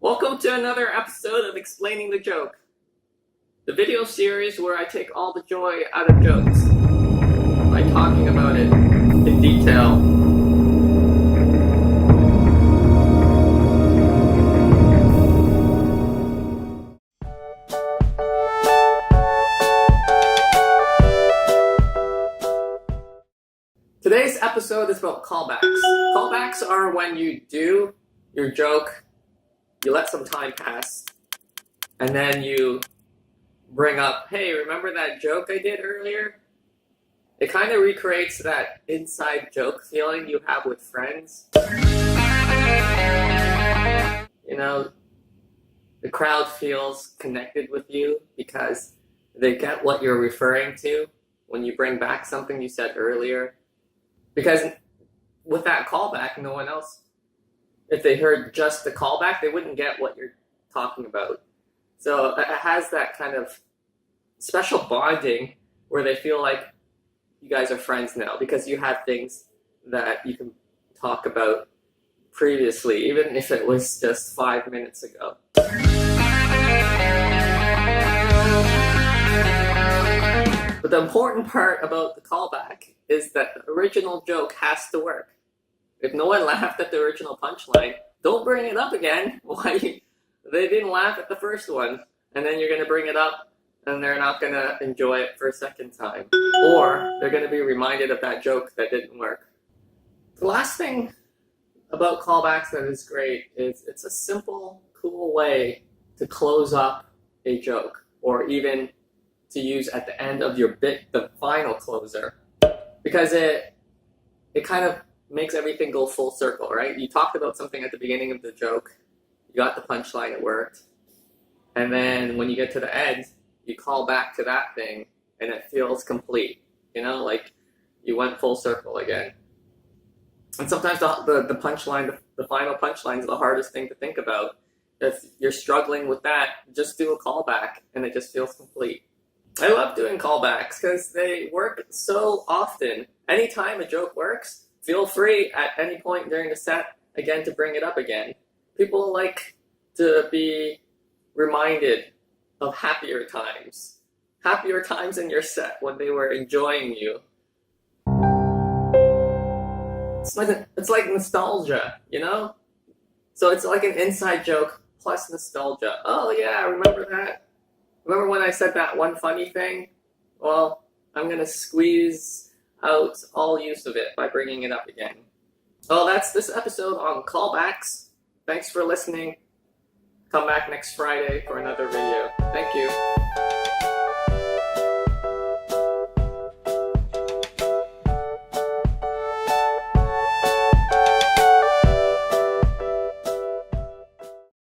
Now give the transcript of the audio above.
Welcome to another episode of Explaining the Joke, the video series where I take all the joy out of jokes by talking about it in detail. Today's episode is about callbacks. Callbacks are when you do your joke, you let some time pass, and then you bring up, hey, remember that joke I did earlier? It kind of recreates that inside joke feeling you have with friends. You know, the crowd feels connected with you because they get what you're referring to when you bring back something you said earlier. Because with that callback, no one else, if they heard just the callback, they wouldn't get what you're talking about. So it has that kind of special bonding where they feel like you guys are friends now because you have things that you can talk about previously, even if it was just 5 minutes ago. But the important part about the callback is that the original joke has to work. If no one laughed at the original punchline, don't bring it up again. Why? They didn't laugh at the first one, and then you're going to bring it up, and they're not going to enjoy it for a second time. Or they're going to be reminded of that joke that didn't work. The last thing about callbacks that is great is it's a simple, cool way to close up a joke, or even to use at the end of your bit, the final closer. Because it kind of makes everything go full circle, right? You talked about something at the beginning of the joke, you got the punchline, it worked, and then when you get to the end, you call back to that thing, and it feels complete. You know, like you went full circle again. And sometimes the punchline, the final punchline is the hardest thing to think about. If you're struggling with that, just do a callback, and it just feels complete. I love doing callbacks because they work so often. Anytime a joke works, feel free at any point during the set again to bring it up again. People like to be reminded of happier times in your set when they were enjoying you. It's like nostalgia, you know? So it's like an inside joke plus nostalgia. Oh yeah, remember that? Remember when I said that one funny thing? Well, I'm going to squeeze out all use of it by bringing it up again. Well, that's this episode on callbacks. Thanks for listening. Come back next Friday for another video.